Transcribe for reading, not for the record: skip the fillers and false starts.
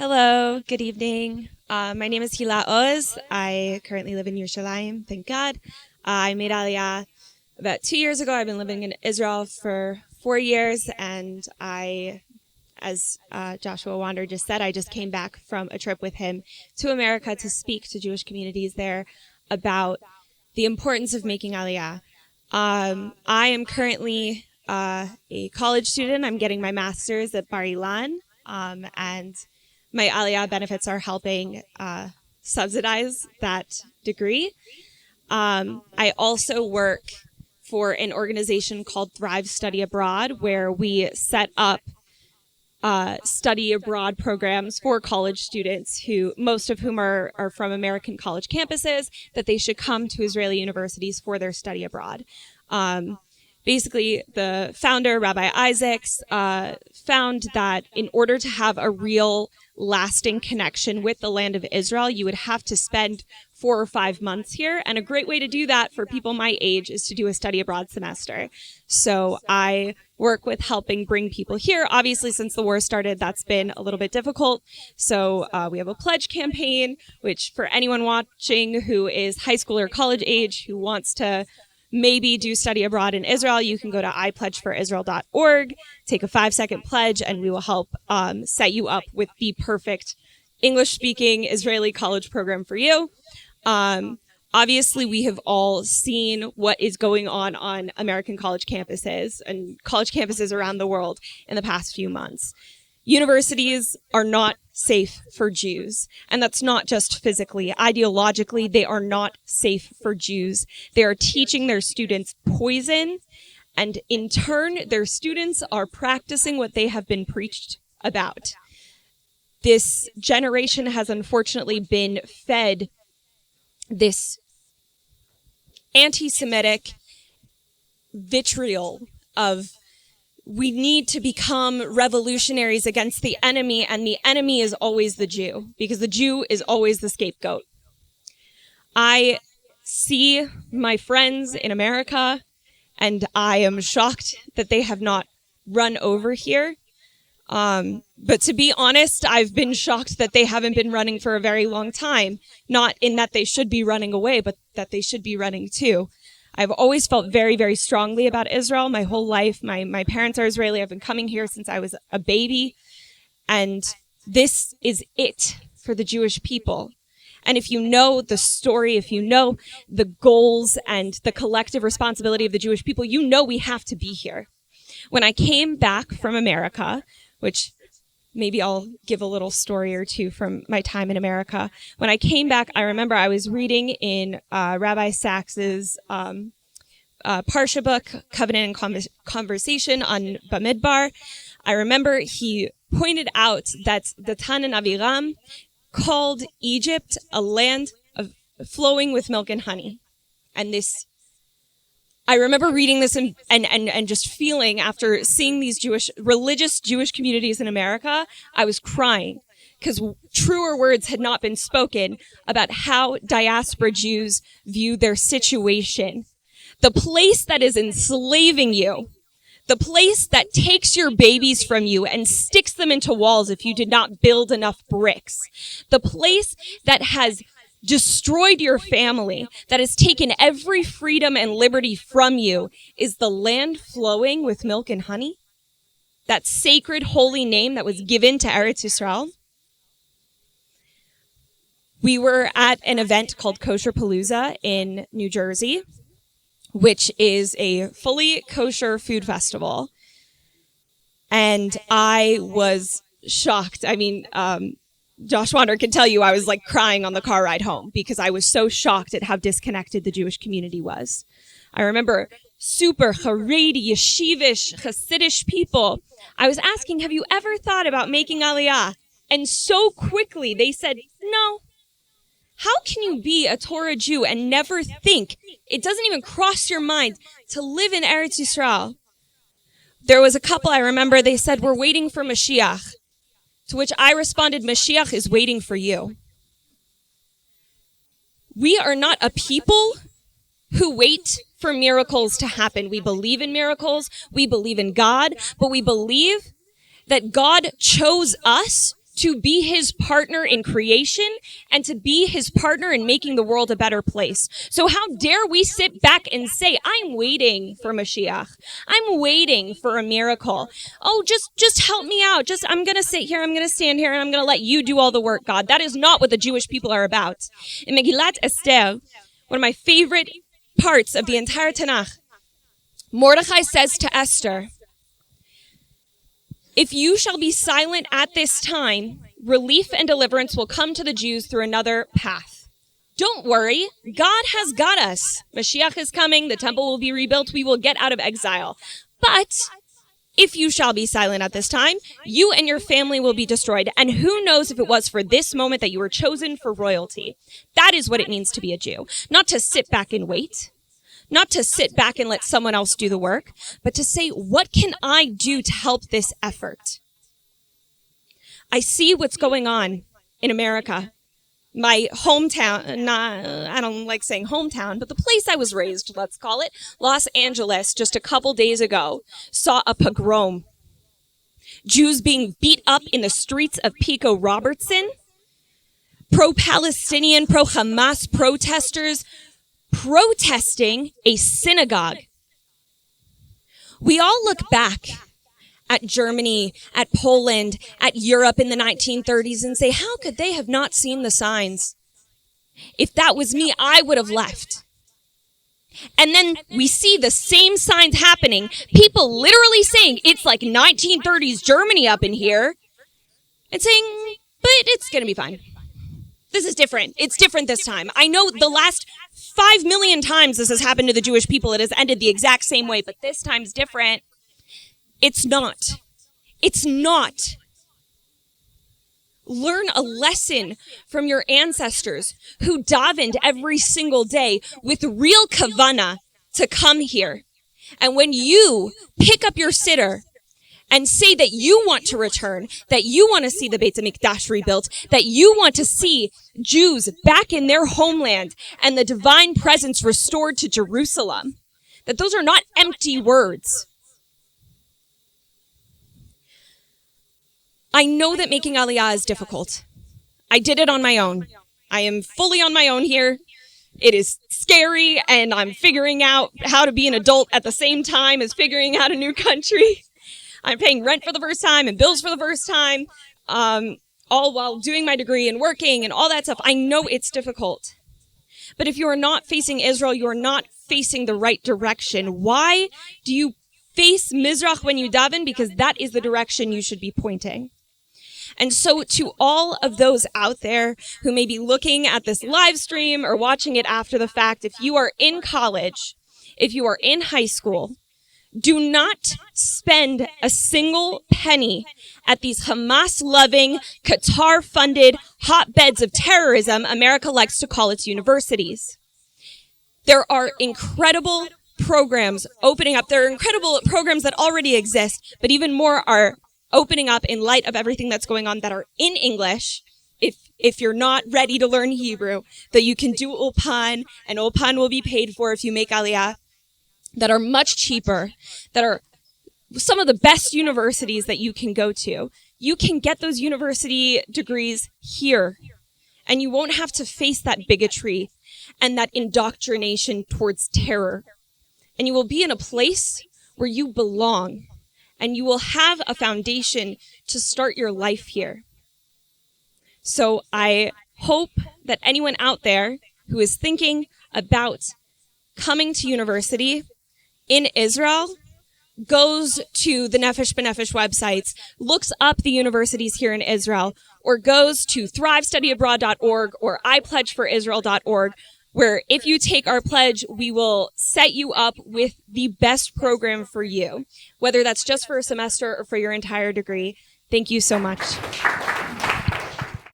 Hello, good evening. My name is Hila Oz. I currently live in Yerushalayim, thank God. I made Aliyah about 2 years ago. I've been living in Israel for 4 years, and as Joshua Wander just said, I just came back from a trip with him to America to speak to Jewish communities there about the importance of making Aliyah. I am currently a college student. I'm getting my master's at Bar Ilan, and my Aliyah benefits are helping subsidize that degree. I also work for an organization called Thrive Study Abroad, where we set up study abroad programs for college students, who most of whom are from American college campuses, that they should come to Israeli universities for their study abroad. Basically, the founder, Rabbi Isaacs, found that in order to have a real lasting connection with the land of Israel, you would have to spend 4 or 5 months here. And a great way to do that for people my age is to do a study abroad semester. So I work with helping bring people here. Obviously, since the war started, that's been a little bit difficult. So we have a pledge campaign, which for anyone watching who is high school or college age who wants to maybe do study abroad in Israel, you can go to ipledgeforisrael.org, take a 5-second pledge, and we will help set you up with the perfect English-speaking Israeli college program for you. Obviously, we have all seen what is going on American college campuses and college campuses around the world in the past few months. Universities are not safe for Jews, and that's not just physically. Ideologically, they are not safe for Jews. They are teaching their students poison, and in turn, their students are practicing what they have been preached about. This generation has unfortunately been fed this anti-Semitic vitriol of we need to become revolutionaries against the enemy, and the enemy is always the Jew, because the Jew is always the scapegoat. I see my friends in America, and I am shocked that they have not run over here. But to be honest, I've been shocked that they haven't been running for a very long time. Not in that they should be running away, but that they should be running too. I've always felt very, very strongly about Israel my whole life. My parents are Israeli. I've been coming here since I was a baby. And this is it for the Jewish people. And if you know the story, if you know the goals and the collective responsibility of the Jewish people, you know we have to be here. When I came back from America, which maybe I'll give a little story or two from my time in America. When I came back, I remember I was reading in Rabbi Sacks's Parsha book, Covenant and Conversation on Bamidbar. I remember he pointed out that Datan and Aviram called Egypt a land of flowing with milk and honey. And I remember reading this and just feeling, after seeing these religious Jewish communities in America, I was crying, because truer words had not been spoken about how diaspora Jews view their situation. The place that is enslaving you, the place that takes your babies from you and sticks them into walls if you did not build enough bricks, the place that has destroyed your family, that has taken every freedom and liberty from you, is the land flowing with milk and honey? That sacred holy name that was given to Eretz Yisrael? We were at an event called Kosher Palooza in New Jersey, which is a fully kosher food festival. And I was shocked. I mean, Josh Wander can tell you I was like crying on the car ride home, because I was so shocked at how disconnected the Jewish community was. I remember super Haredi, Yeshivish, Hasidish people. I was asking, have you ever thought about making Aliyah? And so quickly they said, no. How can you be a Torah Jew and never think, it doesn't even cross your mind to live in Eretz Yisrael? There was a couple, I remember, they said, we're waiting for Mashiach. To which I responded, Mashiach is waiting for you. We are not a people who wait for miracles to happen. We believe in miracles, we believe in God, but we believe that God chose us to be his partner in creation and to be his partner in making the world a better place. So how dare we sit back and say, I'm waiting for Mashiach. I'm waiting for a miracle. Oh, just help me out. I'm going to sit here. I'm going to stand here and I'm going to let you do all the work, God. That is not what the Jewish people are about. In Megillat Esther, one of my favorite parts of the entire Tanakh, Mordechai says to Esther, if you shall be silent at this time, relief and deliverance will come to the Jews through another path. Don't worry, God has got us. Mashiach is coming, the temple will be rebuilt, we will get out of exile. But if you shall be silent at this time, you and your family will be destroyed. And who knows if it was for this moment that you were chosen for royalty. That is what it means to be a Jew. Not to sit back and wait. Not to sit back and let someone else do the work, but to say, what can I do to help this effort? I see what's going on in America. My hometown, I don't like saying hometown, but the place I was raised, let's call it, Los Angeles, just a couple days ago, saw a pogrom. Jews being beat up in the streets of Pico Robertson. Pro-Palestinian, pro-Hamas protesters protesting a synagogue. We all look back at Germany, at Poland, at Europe in the 1930s and say, how could they have not seen the signs? If that was me, I would have left. And then we see the same signs happening. People literally saying, it's like 1930s Germany up in here. And saying, but it's going to be fine. This is different. It's different this time. I know the last 5 million times this has happened to the Jewish people. It has ended the exact same way, but this time's different. It's not. It's not. Learn a lesson from your ancestors who davened every single day with real kavanah to come here. And when you pick up your siddur and say that you want to return, that you want to see the Beit HaMikdash rebuilt, that you want to see Jews back in their homeland and the divine presence restored to Jerusalem, that those are not empty words. I know that making Aliyah is difficult. I did it on my own. I am fully on my own here. It is scary, and I'm figuring out how to be an adult at the same time as figuring out a new country. I'm paying rent for the first time and bills for the first time, all while doing my degree and working and all that stuff. I know it's difficult. But if you are not facing Israel, you are not facing the right direction. Why do you face Mizrach when you daven? Because that is the direction you should be pointing. And so to all of those out there who may be looking at this live stream or watching it after the fact, if you are in college, if you are in high school, do not spend a single penny at these Hamas-loving, Qatar-funded hotbeds of terrorism America likes to call its universities. There are incredible programs opening up. There are incredible programs that already exist, but even more are opening up in light of everything that's going on that are in English. If you're not ready to learn Hebrew, that you can do Ulpan, and Ulpan will be paid for if you make Aliyah, that are much cheaper, that are some of the best universities that you can go to. You can get those university degrees here, and you won't have to face that bigotry and that indoctrination towards terror. And you will be in a place where you belong, and you will have a foundation to start your life here. So I hope that anyone out there who is thinking about coming to university in Israel goes to the Nefesh B'Nefesh websites, looks up the universities here in Israel, or goes to thrivestudyabroad.org or ipledgeforisrael.org, where if you take our pledge, we will set you up with the best program for you, whether that's just for a semester or for your entire degree. Thank you so much.